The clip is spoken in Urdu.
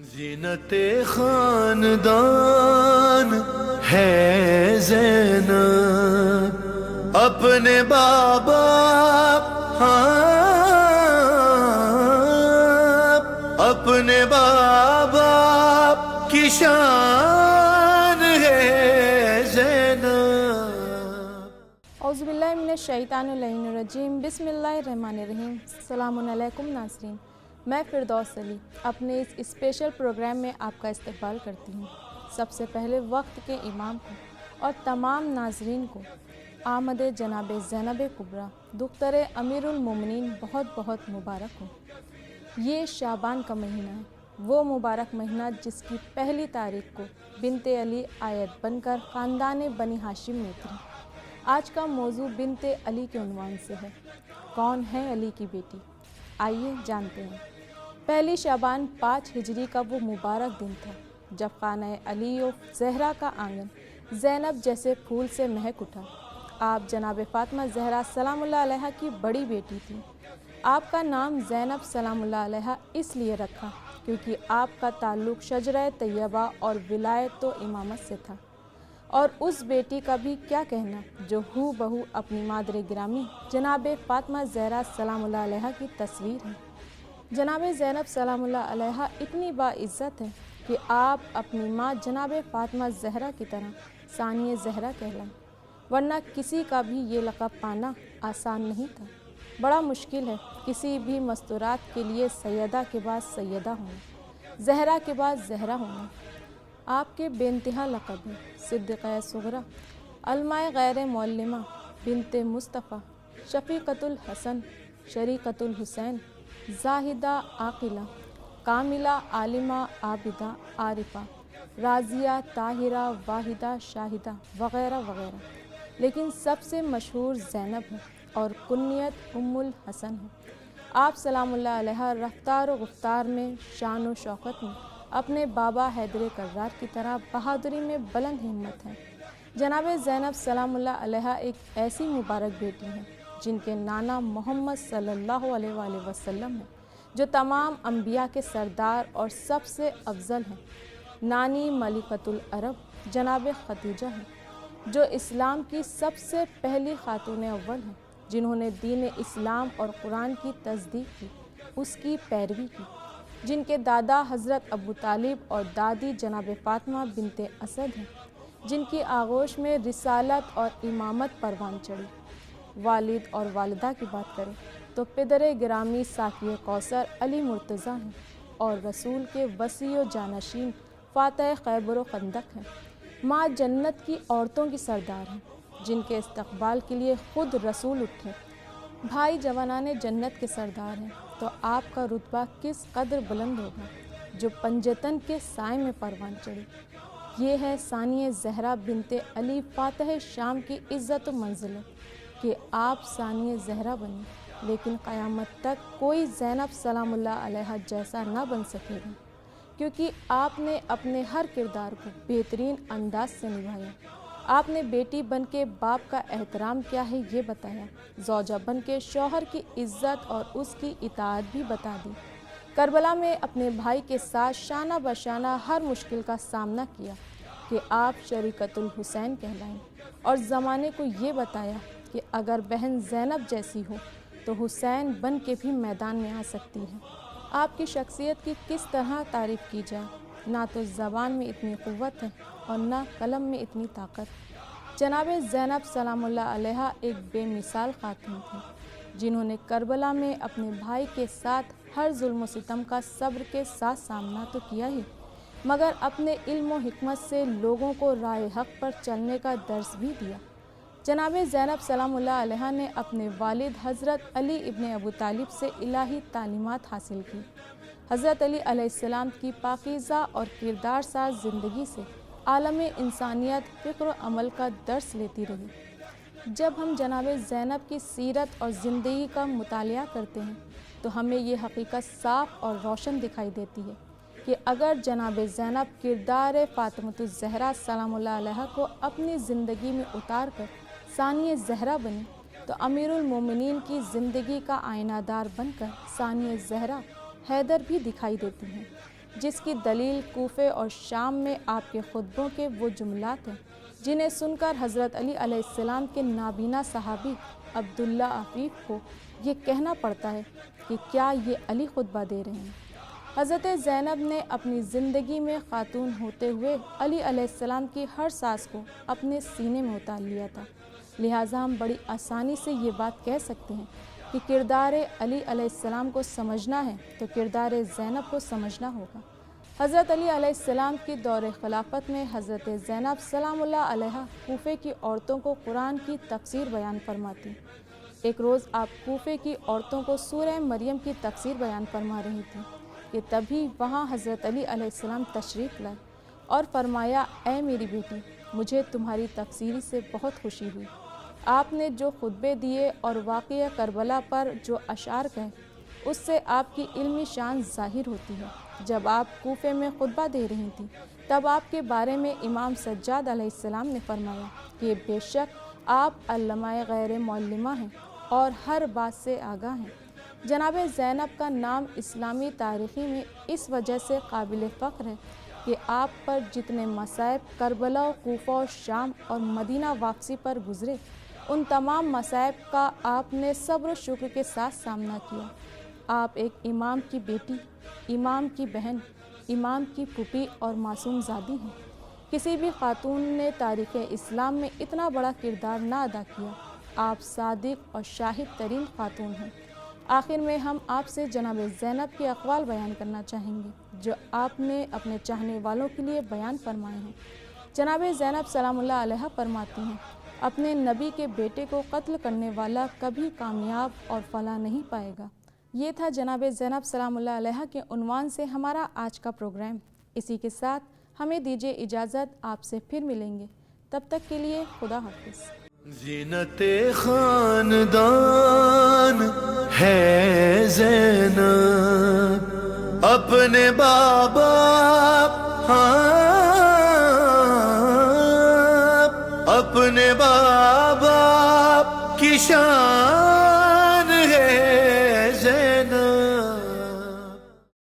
زینت خاندان ہے زینب، اپنے بابا اپنے بابا کی شان ہے زینب۔ اعوذ باللہ من الشیطان الرجیم، بسم اللہ الرحمن الرحیم۔ السلام علیکم ناظرین، میں فردوس علی اپنے اس اسپیشل پروگرام میں آپ کا استقبال کرتی ہوں۔ سب سے پہلے وقت کے امام کو اور تمام ناظرین کو آمد جناب زینب کبریٰ دختر امیر المومنین بہت بہت مبارک ہو۔ یہ شعبان کا مہینہ ہے، وہ مبارک مہینہ جس کی پہلی تاریخ کو بنت علی آیت بن کر خاندان بنی ہاشم میں اتری۔ آج کا موضوع بنت علی کے عنوان سے ہے۔ کون ہے علی کی بیٹی؟ آئیے جانتے ہیں۔ پہلی شعبان 5 ہجری کا وہ مبارک دن تھا جب خانہ علی و زہرا کا آنگن زینب جیسے پھول سے مہک اٹھا۔ آپ جناب فاطمہ زہرا سلام اللہ علیہ کی بڑی بیٹی تھی۔ آپ کا نام زینب سلام اللہ علیہ اس لیے رکھا کیونکہ آپ کا تعلق شجرہ طیبہ اور ولایت و امامت سے تھا۔ اور اس بیٹی کا بھی کیا کہنا جو ہو بہو اپنی مادر گرامی جناب فاطمہ زہرا سلام اللہ علیہ کی تصویر ہے۔ جناب زینب سلام اللہ علیہ اتنی باعزت ہے کہ آپ اپنی ماں جناب فاطمہ زہرا کی طرح ثانیہ زہرا کہلائیں، ورنہ کسی کا بھی یہ لقب پانا آسان نہیں تھا۔ بڑا مشکل ہے کسی بھی مستورات کے لیے سیدہ کے بعد سیدہ ہونا، زہرا کے بعد زہرا ہونا۔ آپ کے بے انتہا لقب ہیں صدیقہ صغریٰ، علماء غیر معلمہ، بنت مصطفیٰ، شفیقۃ الحسن، شریقۃ الحسین، زاہدہ عاقلہ، کاملہ عالمہ عابدہ عارفہ، راضیہ طاہرہ واحدہ شاہدہ وغیرہ وغیرہ، لیکن سب سے مشہور زینب ہے اور کنیت ام الحسن ہے۔ آپ سلام اللہ علیہ رفتار و گفتار میں، شان و شوکت میں اپنے بابا حیدر کرار کی طرح بہادری میں بلند ہمت ہیں۔ جناب زینب سلام اللہ علیہ ایک ایسی مبارک بیٹی ہیں جن کے نانا محمد صلی اللہ علیہ وآلہ وسلم ہیں جو تمام انبیاء کے سردار اور سب سے افضل ہیں۔ نانی ملکۃ العرب جناب خدیجہ ہیں جو اسلام کی سب سے پہلی خاتون اول ہیں، جنہوں نے دین اسلام اور قرآن کی تصدیق کی، اس کی پیروی کی، جن کے دادا حضرت ابو طالب اور دادی جناب فاطمہ بنت اسد ہیں، جن کی آغوش میں رسالت اور امامت پروان چڑھی۔ والد اور والدہ کی بات کریں تو پدر گرامی ساقی کوثر علی مرتضیٰ ہیں اور رسول کے وصی و جانشین فاتح خیبر و خندق ہیں۔ ماں جنت کی عورتوں کی سردار ہیں جن کے استقبال کے لیے خود رسول اٹھے۔ بھائی جوانان جنت کے سردار ہیں تو آپ کا رتبہ کس قدر بلند ہوگا جو پنجتن کے سائے میں پروان چڑھے۔ یہ ہے ثانیہ زہرا بنت علی فاتح شام کی عزت و منزلت کہ آپ ثانیہ زہرا بنی، لیکن قیامت تک کوئی زینب سلام اللہ علیہ جیسا نہ بن سکے گا، کیونکہ آپ نے اپنے ہر کردار کو بہترین انداز سے نبھایا۔ آپ نے بیٹی بن کے باپ کا احترام کیا ہے یہ بتایا، زوجہ بن کے شوہر کی عزت اور اس کی اطاعت بھی بتا دی، کربلا میں اپنے بھائی کے ساتھ شانہ بشانہ ہر مشکل کا سامنا کیا کہ آپ شریقۃ الحسین کہلائیں، اور زمانے کو یہ بتایا کہ اگر بہن زینب جیسی ہو تو حسین بن کے بھی میدان میں آ سکتی ہے۔ آپ کی شخصیت کی کس طرح تعریف کی جائے، نہ تو زبان میں اتنی قوت ہے اور نہ قلم میں اتنی طاقت۔ جناب زینب سلام اللہ علیہ ایک بے مثال خاتون تھیں جنہوں نے کربلا میں اپنے بھائی کے ساتھ ہر ظلم و ستم کا صبر کے ساتھ سامنا تو کیا ہی، مگر اپنے علم و حکمت سے لوگوں کو راہ حق پر چلنے کا درس بھی دیا۔ جناب زینب سلام اللہ علیہ نے اپنے والد حضرت علی ابن ابو طالب سے الہی تعلیمات حاصل کی۔ حضرت علی علیہ السلام کی پاکیزہ اور کردار ساز زندگی سے عالم انسانیت فکر و عمل کا درس لیتی رہی۔ جب ہم جناب زینب کی سیرت اور زندگی کا مطالعہ کرتے ہیں تو ہمیں یہ حقیقت صاف اور روشن دکھائی دیتی ہے کہ اگر جناب زینب کردار فاطمۃ الزہرا سلام اللہ علیہ کو اپنی زندگی میں اتار کر ثانیہ زہرا بنی تو امیر المومنین کی زندگی کا آئینہ دار بن کر ثانیہ زہرا حیدر بھی دکھائی دیتی ہیں۔ جس کی دلیل کوفے اور شام میں آپ کے خطبوں کے وہ جملات ہیں جنہیں سن کر حضرت علی علیہ السلام کے نابینا صحابی عبداللہ عفیف کو یہ کہنا پڑتا ہے کہ کیا یہ علی خطبہ دے رہے ہیں۔ حضرت زینب نے اپنی زندگی میں خاتون ہوتے ہوئے علی علیہ السلام کی ہر ساز کو اپنے سینے میں اتار لیا تھا، لہٰذا ہم بڑی آسانی سے یہ بات کہہ سکتے ہیں کہ کردار علی علیہ السلام کو سمجھنا ہے تو کردار زینب کو سمجھنا ہوگا۔ حضرت علی علیہ السلام کی دور خلافت میں حضرت زینب سلام اللہ علیہا کوفے کی عورتوں کو قرآن کی تفسیر بیان فرماتی۔ ایک روز آپ کوفے کی عورتوں کو سورہ مریم کی تفسیر بیان فرما رہی تھیں کہ تبھی وہاں حضرت علی علیہ السلام تشریف لائے اور فرمایا، اے میری بیٹی، مجھے تمہاری تفسیری سے بہت خوشی ہوئی۔ آپ نے جو خطبے دیے اور واقعہ کربلا پر جو اشعار کہے اس سے آپ کی علمی شان ظاہر ہوتی ہے۔ جب آپ کوفے میں خطبہ دے رہی تھیں تب آپ کے بارے میں امام سجاد علیہ السلام نے فرمایا کہ بے شک آپ علامہ غیر معلمہ ہیں اور ہر بات سے آگاہ ہیں۔ جناب زینب کا نام اسلامی تاریخی میں اس وجہ سے قابل فخر ہے کہ آپ پر جتنے مصائب کربلا، کوفہ و شام اور مدینہ واپسی پر گزرے، ان تمام مصائب کا آپ نے صبر و شکر کے ساتھ سامنا کیا۔ آپ ایک امام کی بیٹی، امام کی بہن، امام کی پھوپھی اور معصوم زادی ہیں۔ کسی بھی خاتون نے تاریخ اسلام میں اتنا بڑا کردار نہ ادا کیا۔ آپ صادق اور شاہد ترین خاتون ہیں۔ آخر میں ہم آپ سے جناب زینب کے اقوال بیان کرنا چاہیں گے جو آپ نے اپنے چاہنے والوں کے لیے بیان فرمائے ہیں۔ جناب زینب سلام اللہ علیہا فرماتی ہیں، اپنے نبی کے بیٹے کو قتل کرنے والا کبھی کامیاب اور فلاح نہیں پائے گا۔ یہ تھا جناب زینب سلام اللہ علیہا کے عنوان سے ہمارا آج کا پروگرام۔ اسی کے ساتھ ہمیں دیجیے اجازت، آپ سے پھر ملیں گے، تب تک کے لیے خدا حافظ۔ زینت خاندان ہے زینب، اپنے بابا اپنے بابا کی شان